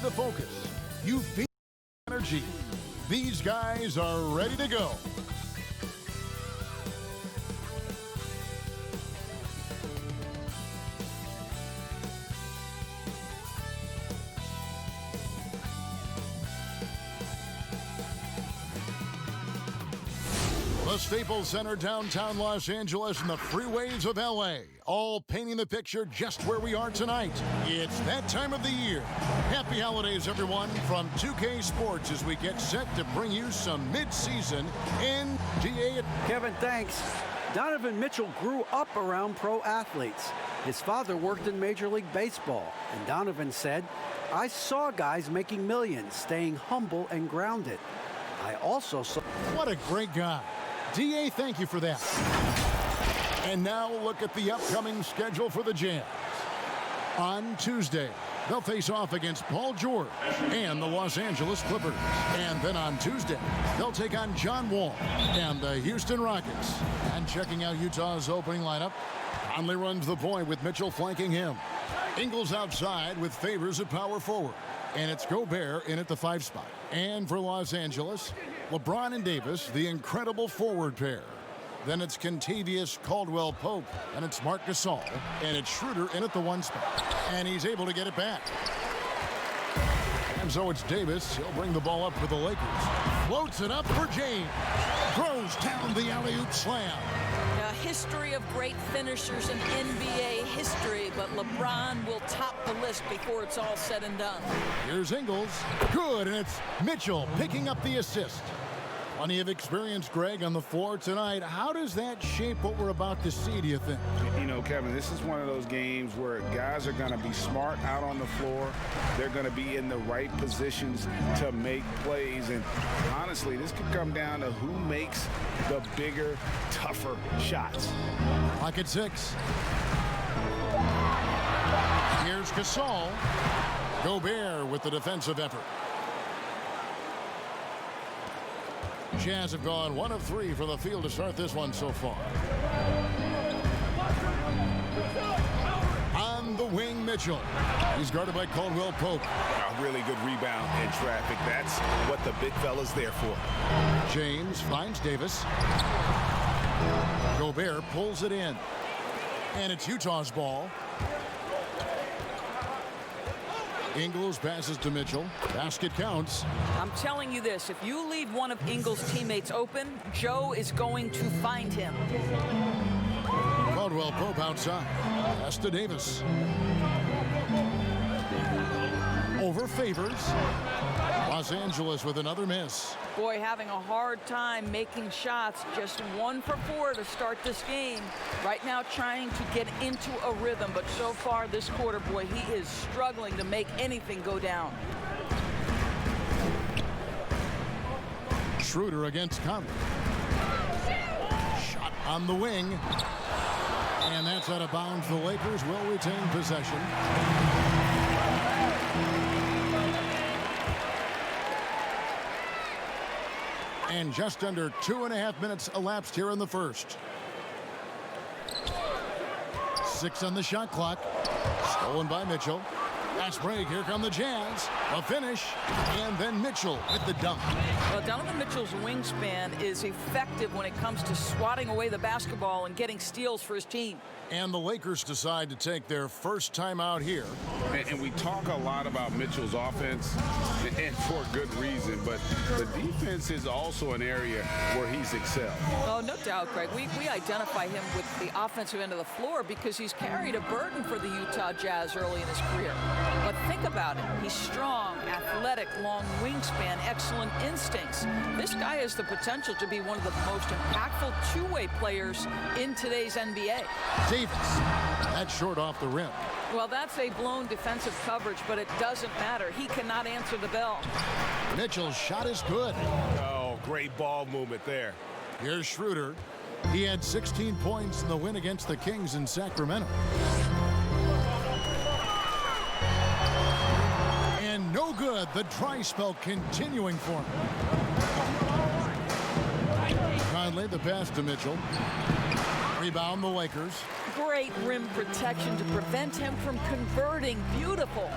the focus. You feel energy. These guys are ready to go. The Staples Center, downtown Los Angeles, and the freeways of LA, all painting the picture just where we are tonight. It's that time of the year. Happy holidays, everyone, from 2K Sports as we get set to bring you some mid-season NBA. Kevin, thanks. Donovan Mitchell grew up around pro athletes. His father worked in Major League Baseball, and Donovan said, "I saw guys making millions, staying humble and grounded. I also saw..." What a great guy. DA, thank you for that. And now look at the upcoming schedule for the Jazz. On Tuesday, they'll face off against Paul George and the Los Angeles Clippers. And then on Tuesday, they'll take on John Wall and the Houston Rockets. And checking out Utah's opening lineup, Conley runs the point with Mitchell flanking him. Ingles outside with Favors at power forward. And it's Gobert in at the 5 spot. And for Los Angeles, LeBron and Davis, the incredible forward pair. Then it's Kentavious Caldwell-Pope, and it's Marc Gasol, and it's Schroder in at the 1 spot. And he's able to get it back. And so it's Davis. He'll bring the ball up for the Lakers. Floats it up for James. Throws down the alley-oop slam. A history of great finishers in NBA history, but LeBron will top the list before it's all said and done. Here's Ingles. Good, and it's Mitchell picking up the assist. Plenty of experience, Greg, on the floor tonight. How does that shape what we're about to see, do you think? You know, Kevin, this is one of those games where guys are going to be smart out on the floor. They're going to be in the right positions to make plays. And honestly, this could come down to who makes the bigger, tougher shots. Clock at 6. Here's Gasol. Gobert with the defensive effort. Jazz have gone 1 of 3 from the field to start this one so far. On the wing, Mitchell. He's guarded by Caldwell-Pope. A really good rebound in traffic. That's what the big fella's there for. James finds Davis. Gobert pulls it in. And it's Utah's ball. Ingles passes to Mitchell. Basket counts. I'm telling you this, if you leave one of Ingles' teammates open, Joe is going to find him. Caldwell-Pope outside. Pass to Davis. Over Favors. Los Angeles with another miss. Boy, having a hard time making shots. Just 1 for 4 to start this game. Right now trying to get into a rhythm, but so far this quarter, boy, he is struggling to make anything go down. Schroder against Conley. Shot on the wing. And that's out of bounds. The Lakers will retain possession. And just under 2.5 minutes elapsed here in the first. 6 on the shot clock. Stolen by Mitchell. Fast break. Here come the Jazz. A finish. And then Mitchell with the dunk. Well, Donovan Mitchell's wingspan is effective when it comes to swatting away the basketball and getting steals for his team. And the Lakers decide to take their first time out here. And we talk a lot about Mitchell's offense, and for good reason, but the defense is also an area where he's excelled. Oh, no doubt, Greg. We identify him with the offensive end of the floor because he's carried a burden for the Utah Jazz early in his career. But think about it. He's strong, athletic, long wingspan, excellent instincts. This guy has the potential to be one of the most impactful two-way players in today's NBA. Davis. That's short off the rim. Well, that's a blown defensive coverage, but it doesn't matter. He cannot answer the bell. Mitchell's shot is good. Oh, great ball movement there. Here's Schroder. He had 16 points in the win against the Kings in Sacramento. And no good. The dry spell continuing for him. Conley, the pass to Mitchell. Rebound the Lakers. Great rim protection to prevent him from converting. Beautiful.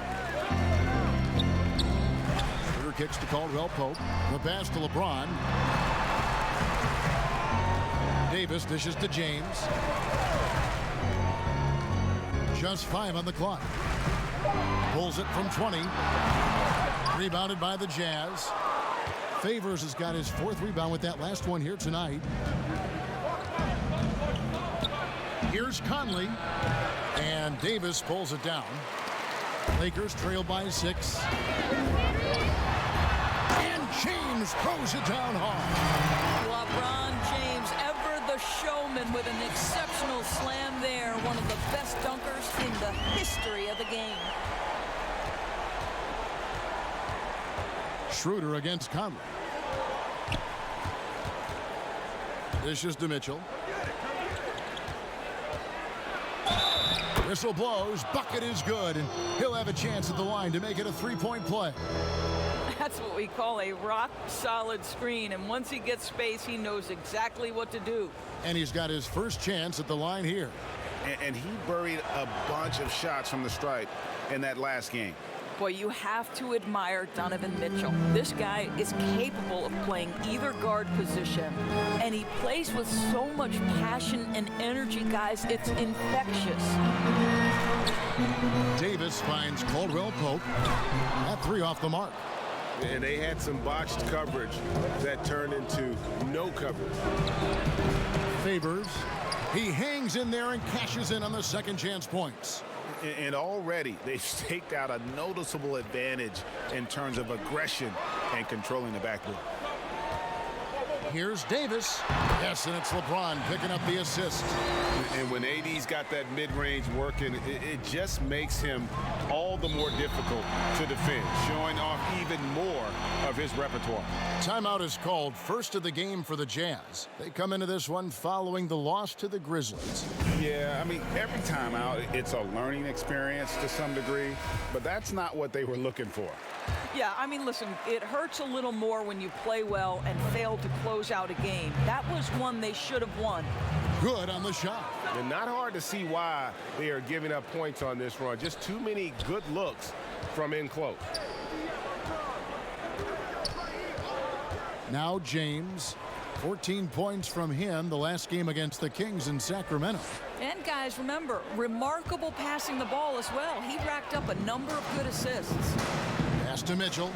kicks to Caldwell Pope. The pass to LeBron. Davis dishes to James. Just 5 on the clock. Pulls it from 20. Rebounded by the Jazz. Favors has got his 4th rebound with that last one here tonight. Here's Conley. And Davis pulls it down. Lakers trail by 6. And James throws it down hard. LeBron James, ever the showman, with an exceptional slam there. One of the best dunkers in the history of the game. Schroder against Conley. Dishes to Mitchell. Whistle blows. Bucket is good. And he'll have a chance at the line to make it a 3-point play. That's what we call a rock-solid screen. And once he gets space, he knows exactly what to do. And he's got his first chance at the line here. And he buried a bunch of shots from the stripe in that last game. Boy, you have to admire Donovan Mitchell. This guy is capable of playing either guard position, and he plays with so much passion and energy, guys. It's infectious. Davis finds Caldwell Pope. That 3 off the mark. And they had some botched coverage that turned into no coverage. Favors. He hangs in there and cashes in on the second chance points. And already they've staked out a noticeable advantage in terms of aggression and controlling the backboard. Here's Davis. Yes, and it's LeBron picking up the assist. And when AD's got that mid-range working, it just makes him all the more difficult to defend, showing off even more of his repertoire. Timeout is called, first of the game for the Jazz. They come into this one following the loss to the Grizzlies. Yeah, I mean, every time out, it's a learning experience to some degree, but that's not what they were looking for. Yeah, I mean, listen, it hurts a little more when you play well and fail to close out a game. That was one they should have won. Good on the shot. And not hard to see why they are giving up points on this run. Just too many good looks from in close. Now James, 14 points from him the last game against the Kings in Sacramento. And guys, remember, remarkable passing the ball as well. He racked up a number of good assists. Pass to Mitchell.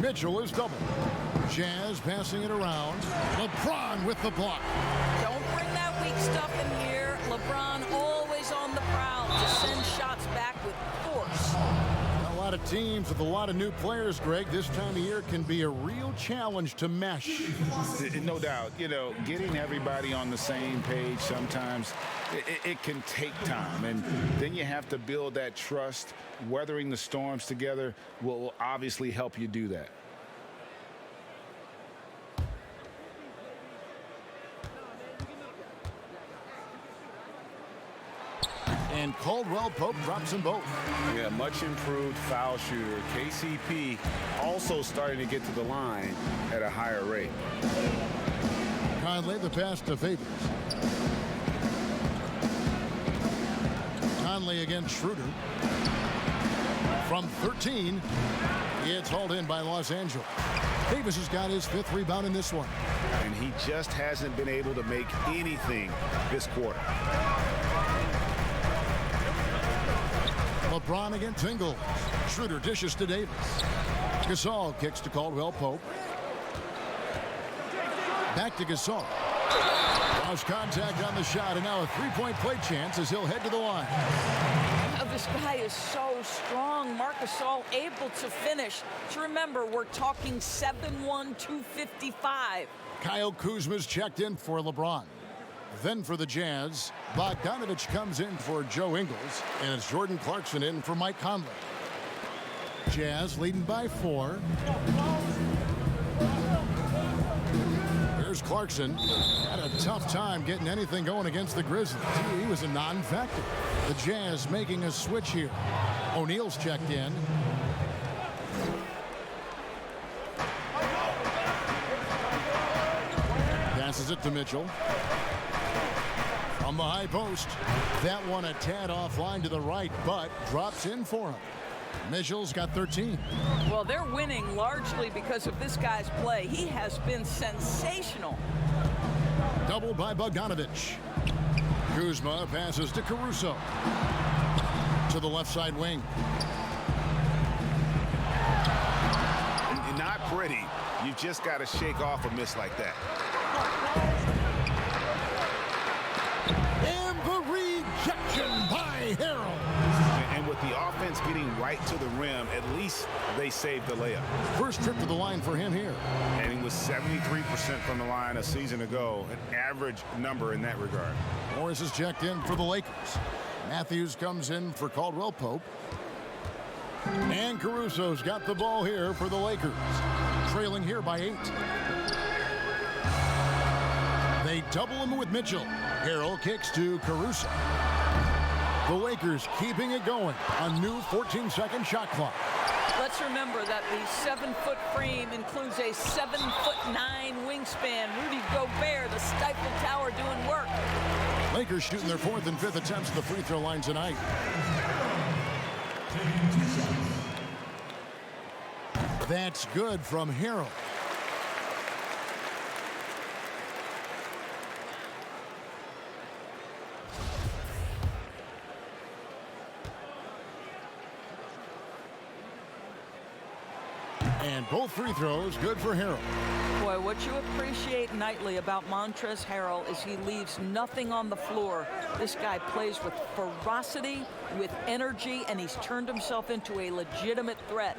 Mitchell is double. Jazz passing it around. LeBron with the block. Don't bring that weak stuff in here. LeBron always on the prowl to send shots back with force. A lot of teams with a lot of new players, Greg, this time of year can be a real challenge to mesh. No doubt, you know, getting everybody on the same page sometimes, it can take time. And then you have to build that trust. Weathering the storms together will obviously help you do that. And Caldwell Pope drops them both. Yeah, much improved foul shooter. KCP also starting to get to the line at a higher rate. Conley, the pass to Favors. Conley against Schroder. From 13, it's hauled in by Los Angeles. Davis has got his 5th rebound in this one. And he just hasn't been able to make anything this quarter. LeBron against Ingles. Schroder dishes to Davis. Gasol kicks to Caldwell Pope. Back to Gasol. Lost contact on the shot, and now a 3-point play chance as he'll head to the line. Oh, this guy is so strong. Marc Gasol able to finish. To remember, we're talking 7'1", 255. Kyle Kuzma's checked in for LeBron. Then for the Jazz, Bogdanovich comes in for Joe Ingles, and it's Jordan Clarkson in for Mike Conley. Jazz leading by 4. Here's Clarkson. Had a tough time getting anything going against the Grizzlies. He was a non-factor. The Jazz making a switch here. O'Neal's checked in. Passes it to Mitchell. From the high post. That one a tad offline to the right, but drops in for him. Mitchell's got 13. Well, they're winning largely because of this guy's play. He has been sensational. Doubled by Bogdanovich. Kuzma passes to Caruso. To the left side wing. Not pretty. You just got to shake off a miss like that. And the rejection by Harrell. And with the offense getting right to the rim, at least they saved the layup. First trip to the line for him here. And he was 73% from the line a season ago, an average number in that regard. Morris is checked in for the Lakers. Matthews comes in for Caldwell Pope. And Caruso's got the ball here for the Lakers. Trailing here by 8. They double him with Mitchell. Harrell kicks to Caruso. The Lakers keeping it going. A new 14-second shot clock. Let's remember that the 7-foot frame includes a 7'9" wingspan. Rudy Gobert, the Stifle Tower, doing work. Lakers shooting their 4th and 5th attempts at the free throw line tonight. That's good from Harrell. And both free throws good for Harrell. Boy, what you appreciate nightly about Montrezl Harrell is he leaves nothing on the floor. This guy plays with ferocity, with energy, and he's turned himself into a legitimate threat.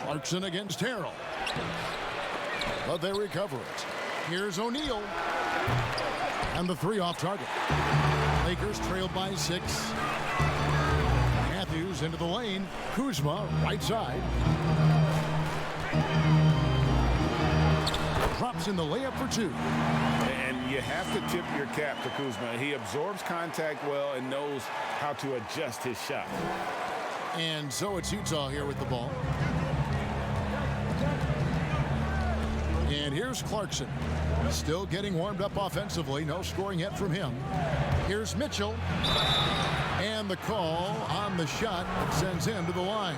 Clarkson against Harrell. But they recover it. Here's O'Neal. And the 3 off target. Lakers trailed by 6. Matthews into the lane. Kuzma, right side. Drops in the layup for 2. And you have to tip your cap to Kuzma. He absorbs contact well and knows how to adjust his shot. And so it's Utah here with the ball. And here's Clarkson. Still getting warmed up offensively. No scoring yet from him. Here's Mitchell. And the call on the shot that sends him to the line.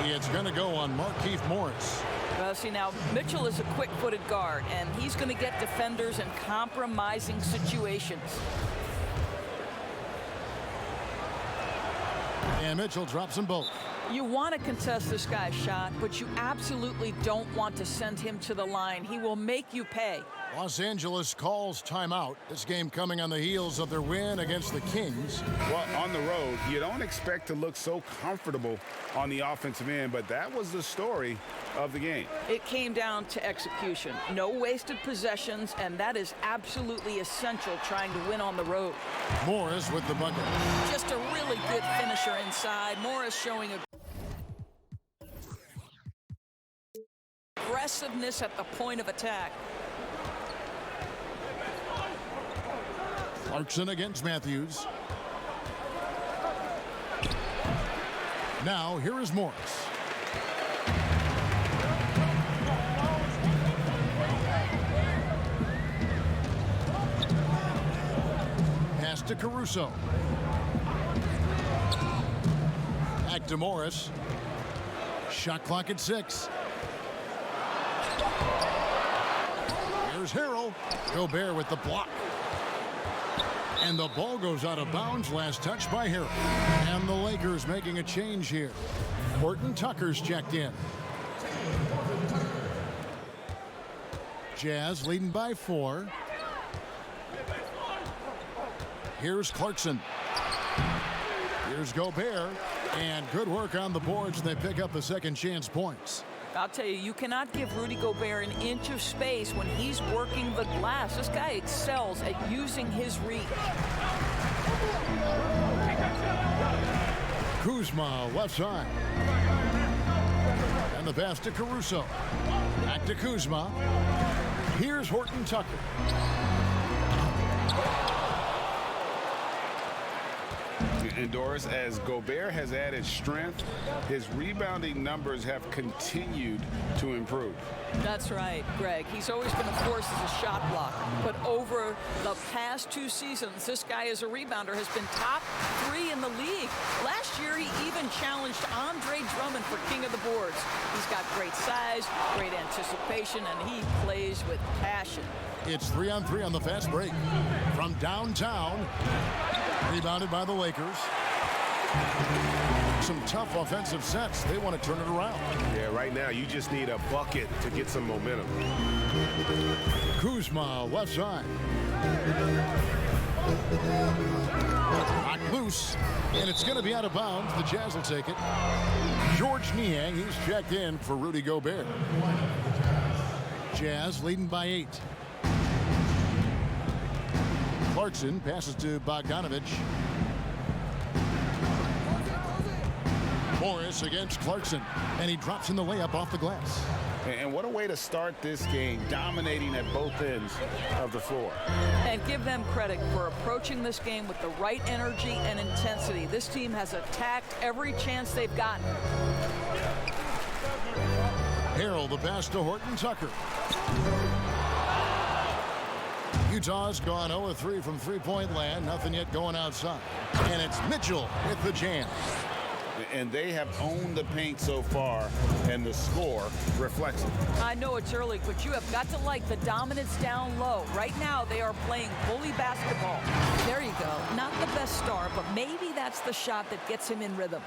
It's going to go on Markieff Morris. Well, see, now, Mitchell is a quick-footed guard, and he's going to get defenders in compromising situations. And Mitchell drops them both. You want to contest this guy's shot, but you absolutely don't want to send him to the line. He will make you pay. Los Angeles calls timeout. This game coming on the heels of their win against the Kings. Well, on the road, you don't expect to look so comfortable on the offensive end, but that was the story of the game. It came down to execution. No wasted possessions, and that is absolutely essential trying to win on the road. Morris with the bucket. Just a really good finisher inside. Morris showing aggressiveness at the point of attack. Clarkson against Matthews. Now here is Morris. Pass to Caruso. Back to Morris. Shot clock at 6. Here's Harrell. Gobert with the block. And the ball goes out of bounds. Last touch by Harrell. And the Lakers making a change here. Horton Tucker's checked in. Jazz leading by 4. Here's Clarkson. Here's Gobert. And good work on the boards. They pick up the second chance points. I'll tell you, you cannot give Rudy Gobert an inch of space when he's working the glass. This guy excels at using his reach. Kuzma, left side. And the pass to Caruso. Back to Kuzma. Here's Horton Tucker. And Doris, as Gobert has added strength, his rebounding numbers have continued to improve. That's right, Greg. He's always been a force as a shot blocker. But over the past 2 seasons, this guy as a rebounder has been top 3 in the league. Last year, he even challenged Andre Drummond for king of the boards. He's got great size, great anticipation, and he plays with passion. It's 3-on-3 on the fast break. From downtown, rebounded by the Lakers. Some tough offensive sets. They want to turn it around. Yeah, right now you just need a bucket to get some momentum. Kuzma, left side. Knocked loose, and it's going to be out of bounds. The Jazz will take it. George Niang, he's checked in for Rudy Gobert. Jazz leading by 8. Clarkson passes to Bogdanovich. Morris against Clarkson, and he drops in the layup off the glass. And what a way to start this game, dominating at both ends of the floor. And give them credit for approaching this game with the right energy and intensity. This team has attacked every chance they've gotten. Harrell, the pass to Horton Tucker. Utah's gone 0-3 from three-point land. Nothing yet going outside. And it's Mitchell with the jam. And they have owned the paint so far, and the score reflects it. I know it's early, but you have got to like the dominance down low. Right now, they are playing bully basketball. There you go. Not the best start, but maybe that's the shot that gets him in rhythm.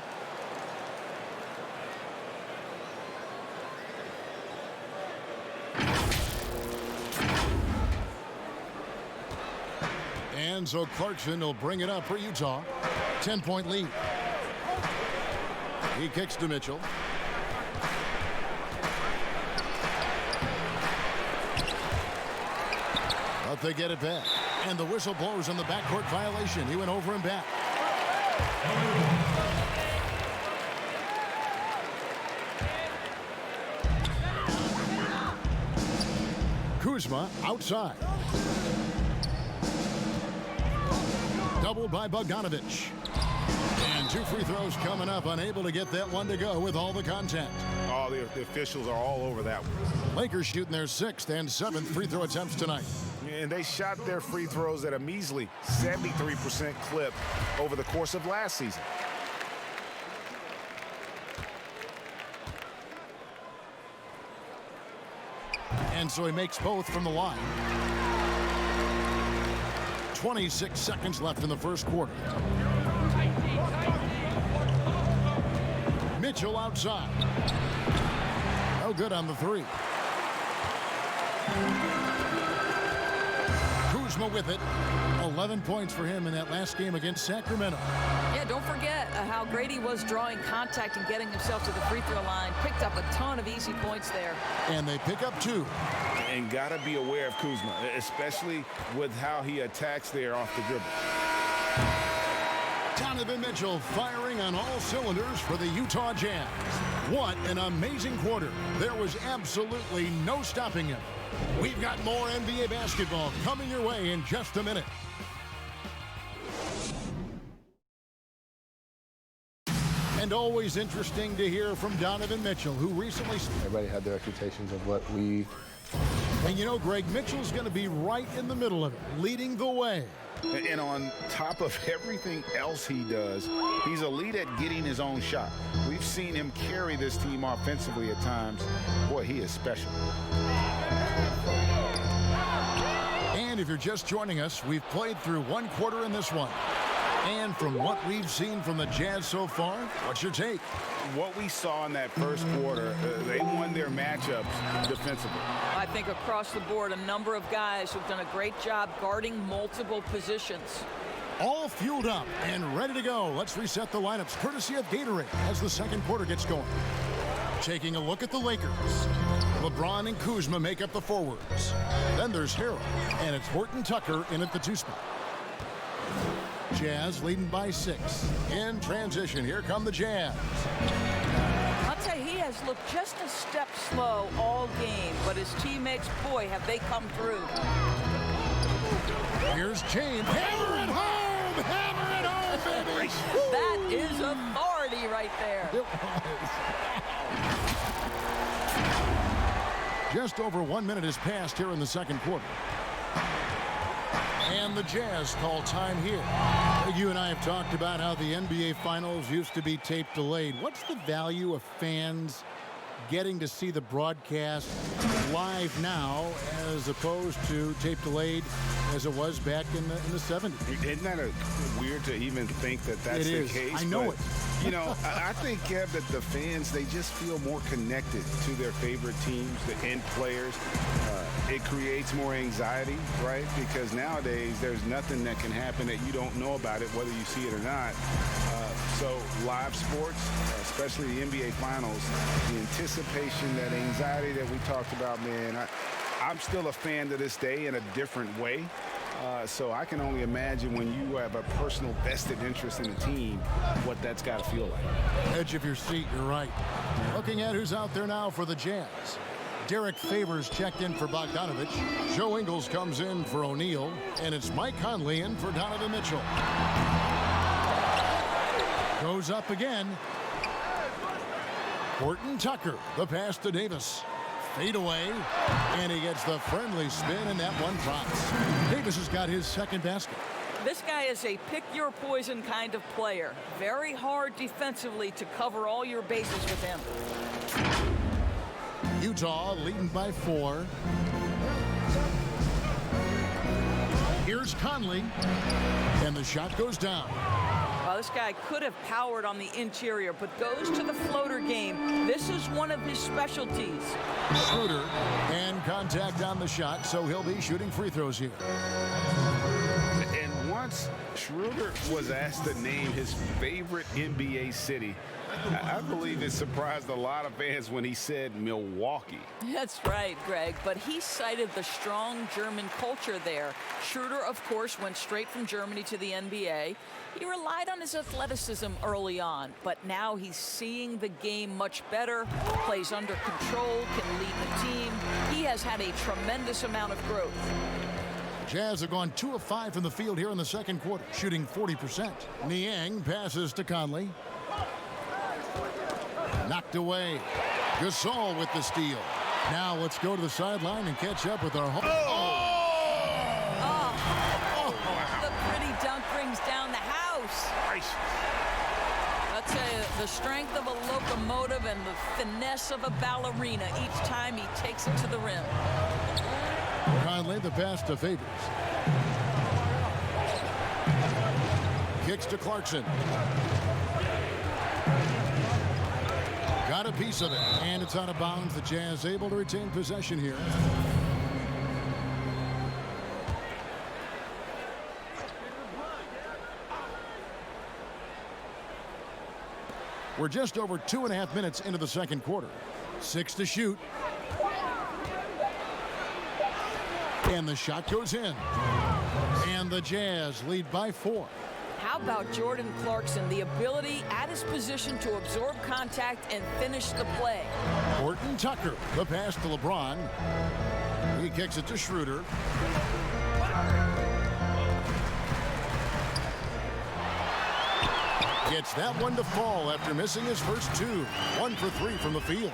And so Clarkson will bring it up for Utah. 10-point lead. He kicks to Mitchell. But they get it back. And the whistle blows on the backcourt violation. He went over and back. Kuzma outside. Doubled by Bogdanovich. And 2 free throws coming up, unable to get that one to go with all the contact. Oh, the officials are all over that one. Lakers shooting their 6th and 7th free throw attempts tonight. And they shot their free throws at a measly 73% clip over the course of last season. And so he makes both from the line. 26 seconds left in the first quarter. Mitchell outside. No good on the 3. Kuzma with it. 11 points for him in that last game against Sacramento. Yeah, don't forget how great he was drawing contact and getting himself to the free throw line. Picked up a ton of easy points there. And they pick up 2. And got to be aware of Kuzma, especially with how he attacks there off the dribble. Donovan Mitchell firing on all cylinders for the Utah Jazz. What an amazing quarter. There was absolutely no stopping him. We've got more NBA basketball coming your way in just a minute. And always interesting to hear from Donovan Mitchell, who recently... Everybody had their expectations of what we... And you know, Greg, Mitchell's going to be right in the middle of it, leading the way. And on top of everything else he does, he's elite at getting his own shot. We've seen him carry this team offensively at times. Boy, he is special. And if you're just joining us, we've played through 1 quarter in this one. And from what we've seen from the Jazz so far, what's your take? What we saw in that first quarter, they won their matchups defensively. I think across the board, a number of guys who've done a great job guarding multiple positions. All fueled up and ready to go. Let's reset the lineups courtesy of Gatorade as the second quarter gets going. Taking a look at the Lakers. LeBron and Kuzma make up the forwards. Then there's Harrell, and it's Horton Tucker in at the 2 spot. Jazz leading by 6. In transition, here come the Jazz. I'll tell you, he has looked just a step slow all game, but his teammates, boy, have they come through. Here's James. Hammer it home! Hammer it home! baby. That is authority right there. It was. Just over 1 minute has passed here in the second quarter. And the Jazz call time here. You and I have talked about how the NBA Finals used to be tape delayed. What's the value of fans getting to see the broadcast live now as opposed to tape delayed as it was back in the 70s? Isn't that weird to even think that that's the case? I know it. You know, I think, Kev, that the fans, they just feel more connected to their favorite teams, the end players. It creates more anxiety, right? Because nowadays there's nothing that can happen that you don't know about it, whether you see it or not. So live sports, especially the NBA Finals, the anticipation, that anxiety that we talked about, man, I'm still a fan to this day in a different way. So I can only imagine when you have a personal vested interest in the team, what that's got to feel like. Edge of your seat, you're right. Looking at who's out there now for the Jazz. Derek Favors checked in for Bogdanovich. Joe Ingles comes in for O'Neal. And it's Mike Conley in for Donovan Mitchell. Goes up again. Horton Tucker, the pass to Davis. Fade away, and he gets the friendly spin, and that one drops. Davis has got his second basket. This guy is a pick-your-poison kind of player. Very hard defensively to cover all your bases with him. Utah leading by 4. Here's Conley, and the shot goes down. Well, this guy could have powered on the interior, but goes to the floater game. This is one of his specialties. Schroder, and contact on the shot, so he'll be shooting free throws here. And once Schroder was asked to name his favorite NBA city, I believe it surprised a lot of fans when he said Milwaukee. That's right, Greg, but he cited the strong German culture there. Schroder, of course, went straight from Germany to the NBA. He relied on his athleticism early on, but now he's seeing the game much better, plays under control, can lead the team. He has had a tremendous amount of growth. Jazz have gone 2 of 5 from the field here in the second quarter, shooting 40%. Niang passes to Conley. Knocked away. Gasol with the steal. Now let's go to the sideline and catch up with our home. The pretty dunk brings down the house. Nice. I'll tell you, the strength of a locomotive and the finesse of a ballerina each time he takes it to the rim. Conley, the pass to Favors. Kicks to Clarkson. Got a piece of it, and it's out of bounds. The Jazz able to retain possession here. We're just over 2.5 minutes into the second quarter. 6 to shoot. And the shot goes in. And the Jazz lead by 4. How about Jordan Clarkson, the ability at his position to absorb contact and finish the play? Horton Tucker, the pass to LeBron. He kicks it to Schroder. Gets that one to fall after missing his first 2. 1 for 3 from the field.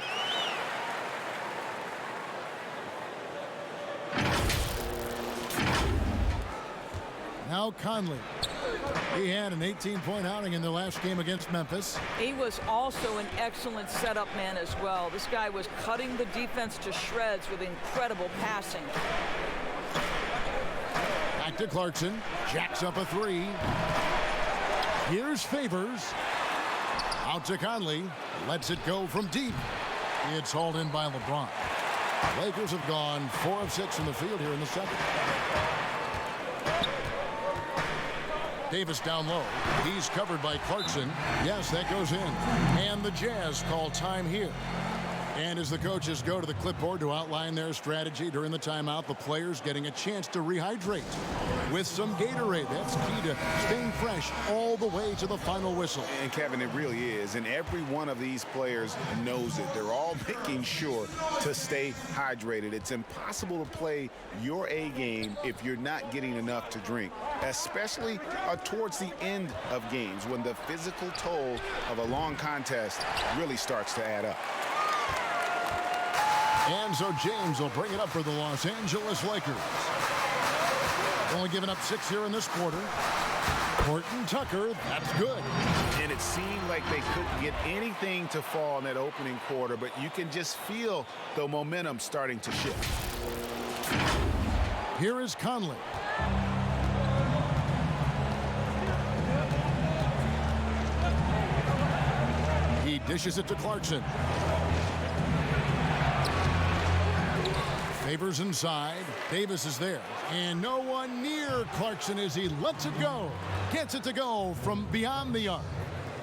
Now Conley. He had an 18-point outing in their last game against Memphis. He was also an excellent setup man as well. This guy was cutting the defense to shreds with incredible passing. Back to Clarkson. Jacks up a 3. Here's Favors. Out to Conley. Lets it go from deep. It's hauled in by LeBron. Lakers have gone 4 of 6 from the field here in the second. Davis down low. He's covered by Clarkson. Yes, that goes in. And the Jazz call time here. And as the coaches go to the clipboard to outline their strategy during the timeout, the players getting a chance to rehydrate with some Gatorade. That's key to staying fresh all the way to the final whistle. And Kevin, it really is. And every one of these players knows it. They're all making sure to stay hydrated. It's impossible to play your A game if you're not getting enough to drink, especially towards the end of games when the physical toll of a long contest really starts to add up. And so James will bring it up for the Los Angeles Lakers. Only giving up 6 here in this quarter. Horton Tucker, that's good. And it seemed like they couldn't get anything to fall in that opening quarter, but you can just feel the momentum starting to shift. Here is Conley. He dishes it to Clarkson. Favors inside. Davis is there. And no one near Clarkson as he lets it go. Gets it to go from beyond the arc.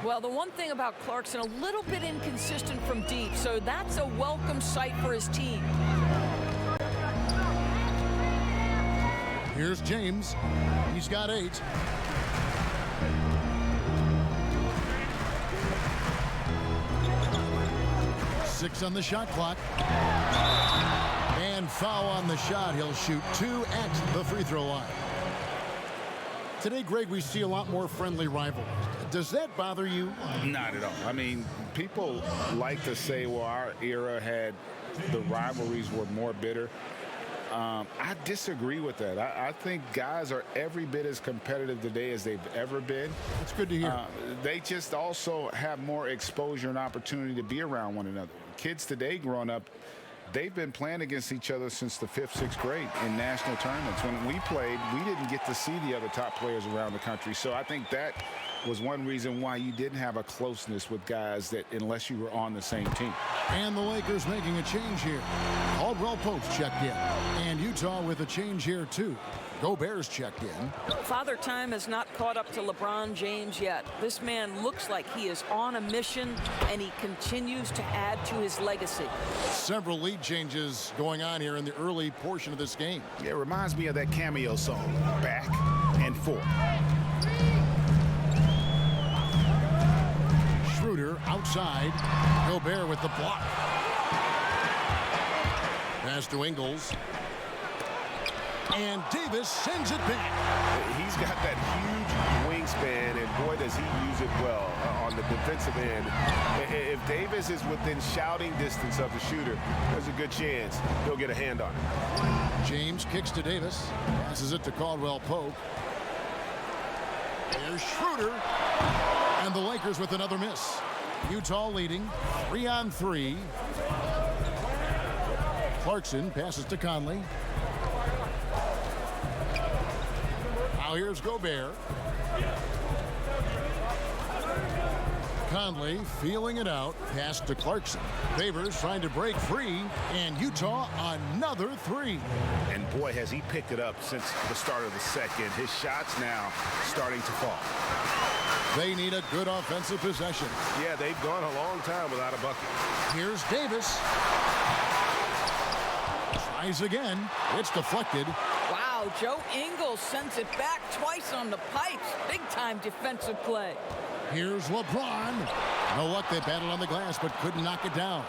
Well, the one thing about Clarkson, a little bit inconsistent from deep, so that's a welcome sight for his team. Here's James. He's got 8. Six on the shot clock. And foul on the shot. He'll shoot 2 at the free throw line. Today, Greg, we see a lot more friendly rivalries. Does that bother you? Not at all. I mean, people like to say, well, our era had the rivalries were more bitter. I disagree with that. I think guys are every bit as competitive today as they've ever been. That's good to hear. They just also have more exposure and opportunity to be around one another. Kids today growing up, they've been playing against each other since the 5th, 6th grade in national tournaments. When we played, we didn't get to see the other top players around the country. So I think that was one reason why you didn't have a closeness with guys that unless you were on the same team. And the Lakers making a change here. Caldwell Pope's checked in. And Utah with a change here, too. Gobert's checked in. Father Time has not caught up to LeBron James yet. This man looks like he is on a mission, and he continues to add to his legacy. Several lead changes going on here in the early portion of this game. Yeah, it reminds me of that cameo song, Back and Forth. Schroder outside. Gobert with the block. Pass to Ingles. And Davis sends it back. He's got that huge wingspan, and boy, does he use it well on the defensive end. If Davis is within shouting distance of the shooter, there's a good chance he'll get a hand on it. James kicks to Davis. Passes it to Caldwell Pope. There's Schroder. And the Lakers with another miss. Utah leading 3-on-3. Clarkson passes to Conley. Now here's Gobert. Conley feeling it out. Pass to Clarkson. Favors trying to break free. And Utah another 3. And boy, has he picked it up since the start of the second. His shots now starting to fall. They need a good offensive possession. Yeah, they've gone a long time without a bucket. Here's Davis. Tries again. It's deflected. Wow, Joe Ingles sends it back twice on the pipes. Big-time defensive play. Here's LeBron. No luck, they battled on the glass, but couldn't knock it down.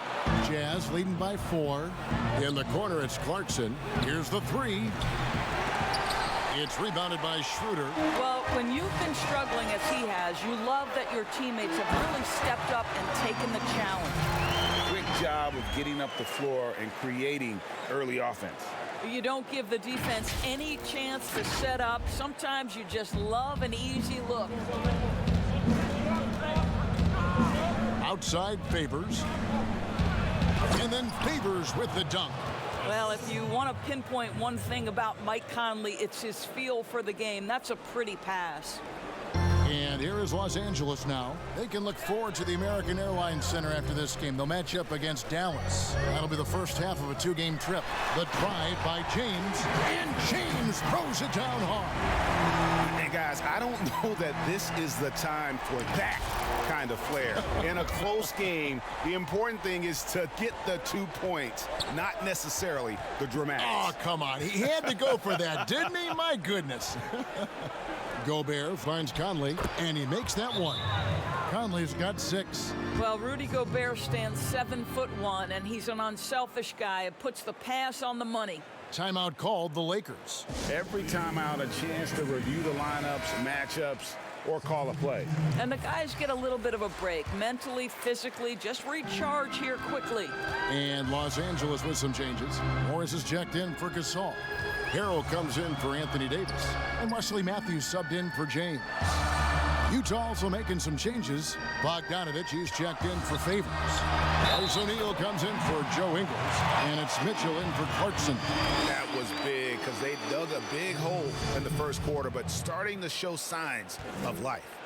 Jazz leading by 4. In the corner, it's Clarkson. Here's the 3. It's rebounded by Schroder. Well, when you've been struggling as he has, you love that your teammates have really stepped up and taken the challenge. Quick job of getting up the floor and creating early offense. You don't give the defense any chance to set up. Sometimes you just love an easy look. Outside Favors. And then Favors with the dunk. Well, if you want to pinpoint one thing about Mike Conley, it's his feel for the game. That's a pretty pass. And here is Los Angeles now. They can look forward to the American Airlines Center after this game. They'll match up against Dallas. That'll be the first half of a 2-game trip. The drive by James. And James throws it down hard. Hey, guys, guys, I don't know that this is the time for that kind of flair. In a close game, the important thing is to get the 2 points, not necessarily the dramatics. Oh, come on. He had to go for that, didn't he? My goodness. Gobert finds Conley, and he makes that one. Conley's got 6. Well, Rudy Gobert stands 7'1", and he's an unselfish guy. It puts the pass on the money. Timeout called the Lakers. Every timeout, a chance to review the lineups, matchups, or call a play. And the guys get a little bit of a break, mentally, physically, just recharge here quickly. And Los Angeles with some changes. Morris is checked in for Gasol. Harrell comes in for Anthony Davis. And Wesley Matthews subbed in for James. Utah also making some changes. Bogdanovich is checked in for Favors. Royce O'Neal comes in for Joe Ingles. And it's Mitchell in for Clarkson. That was big because they dug a big hole in the first quarter, but starting to show signs of life.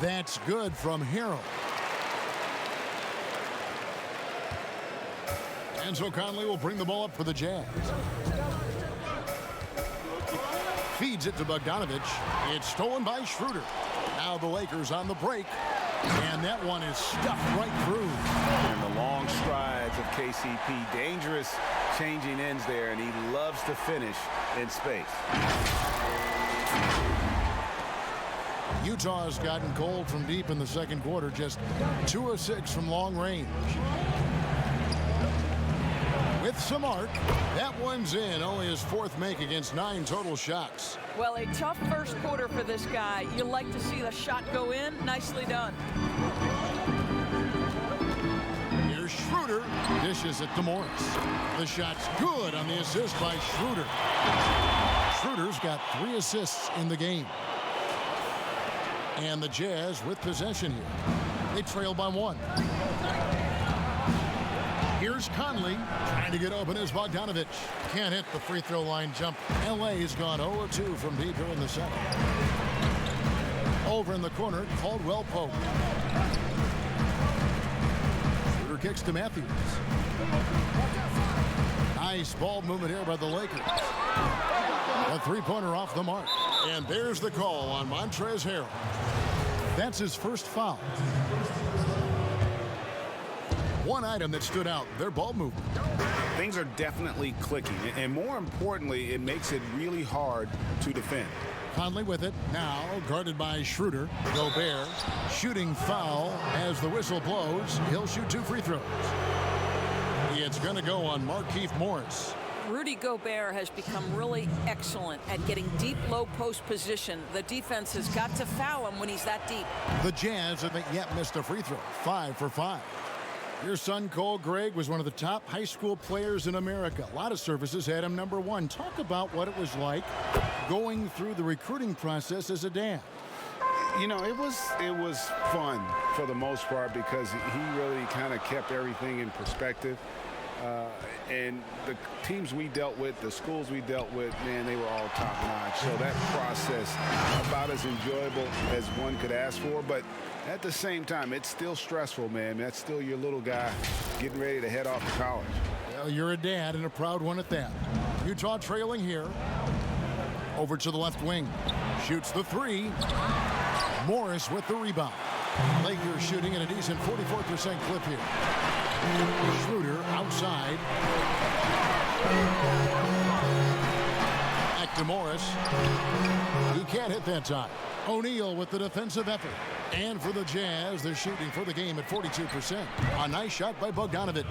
That's good from Harrell. And so Conley will bring the ball up for the Jazz. Feeds it to Bogdanovich. It's stolen by Schroder. Now the Lakers on the break. And that one is stuffed right through. And the long strides of KCP. Dangerous changing ends there, and he loves to finish in space. Utah has gotten cold from deep in the second quarter. Just 2 of 6 from long range. With some arc, that one's in. Only his 4th make against 9 total shots. Well, a tough first quarter for this guy. You like to see the shot go in. Nicely done. Here's Schroder. Dishes it to Morris. The shot's good on the assist by Schroder. Schroder's got 3 assists in the game. And the Jazz with possession here. They trail by 1. Here's Conley trying to get open as Bogdanovich. Can't hit the free throw line jump. LA has gone 0-2 from deep here in the second. Over in the corner, Caldwell Pope. Shooter kicks to Matthews. Nice ball movement here by the Lakers. A 3-pointer off the mark. And there's the call on Montrezl Harrell. That's his first foul. One item that stood out, their ball movement. Things are definitely clicking, and more importantly, it makes it really hard to defend. Conley with it, now guarded by Schroder. Gobert, shooting foul as the whistle blows. He'll shoot 2 free throws. It's going to go on Markieff Morris. Rudy Gobert has become really excellent at getting deep, low post position. The defense has got to foul him when he's that deep. The Jazz haven't yet missed a free throw. 5 for 5. Your son, Cole Gregg, was one of the top high school players in America. A lot of services had him number 1. Talk about what it was like going through the recruiting process as a dad. You know, it was fun for the most part because he really kind of kept everything in perspective. And the teams we dealt with, the schools we dealt with, man, they were all top-notch. So that process, about as enjoyable as one could ask for. But at the same time, it's still stressful, man. That's still your little guy getting ready to head off to college. Well, you're a dad and a proud one at that. Utah trailing here. Over to the left wing. Shoots the 3. Morris with the rebound. Lakers shooting at a decent 44% clip here. Schroder outside. Back to Morris. He can't hit that time. O'Neal with the defensive effort. And for the Jazz, they're shooting for the game at 42%. A nice shot by Bogdanovich.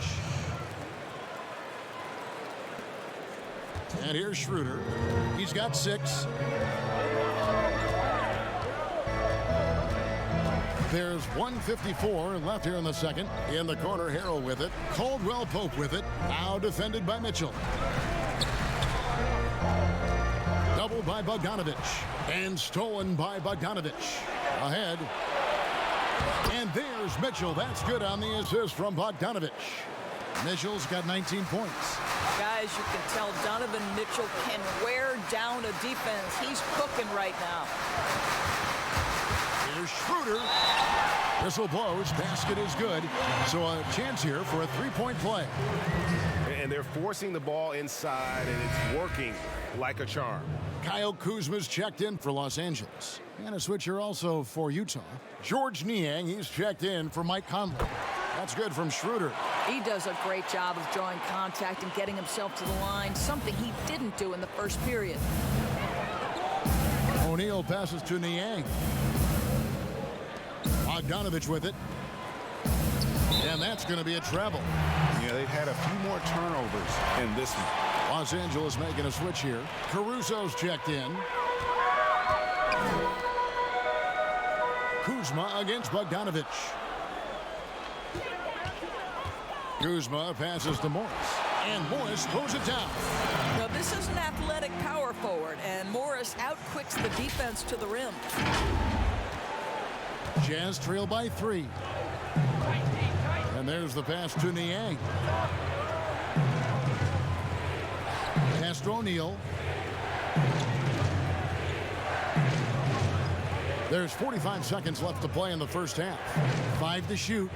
And here's Schroder. He's got 6. There's 1:54 left here in the second. In the corner, Harrell with it. Caldwell Pope with it. Now defended by Mitchell. Doubled by Bogdanovich. And stolen by Bogdanovich. Ahead. And there's Mitchell. That's good on the assist from Bogdanovich. Mitchell's got 19 points. Guys, you can tell Donovan Mitchell can wear down a defense. He's cooking right now. Here's Schroder. Whistle blows. Basket is good. So a chance here for a three-point play. And they're forcing the ball inside, and it's working like a charm. Kyle Kuzma's checked in for Los Angeles. And a switcher also for Utah. George Niang, he's checked in for Mike Conley. That's good from Schroder. He does a great job of drawing contact and getting himself to the line, something he didn't do in the first period. O'Neal passes to Niang. Bogdanovich with it. And that's going to be a treble. Yeah, they've had a few more turnovers in this one. Los Angeles making a switch here. Caruso's checked in. Kuzma against Bogdanovich. Kuzma passes to Morris. And Morris throws it down. Now, this is an athletic power forward, and Morris outquicks the defense to the rim. Jazz trail by 3. And there's the pass to Niang. Pass to O'Neal. There's 45 seconds left to play in the first half. 5 to shoot.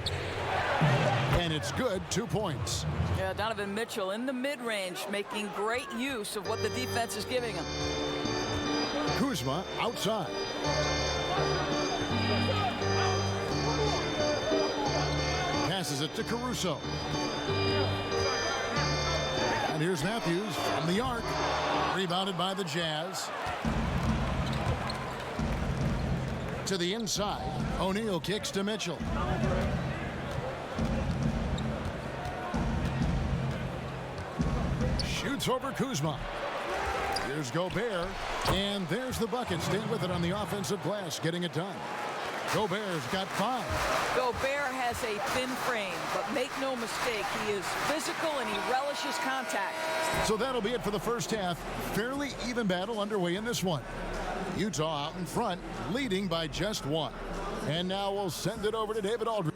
And it's good, 2 points. Yeah, Donovan Mitchell in the mid-range, making great use of what the defense is giving him. Kuzma outside. Passes it to Caruso. And here's Matthews from the arc. Rebounded by the Jazz. To the inside. O'Neal kicks to Mitchell. Shoots over Kuzma. Here's Gobert. And there's the bucket. Staying with it on the offensive glass, getting it done. Gobert's got 5. Gobert has a thin frame, but make no mistake, he is physical and he relishes contact. So that'll be it for the first half. Fairly even battle underway in this one. Utah out in front, leading by just 1. And now we'll send it over to David Aldridge.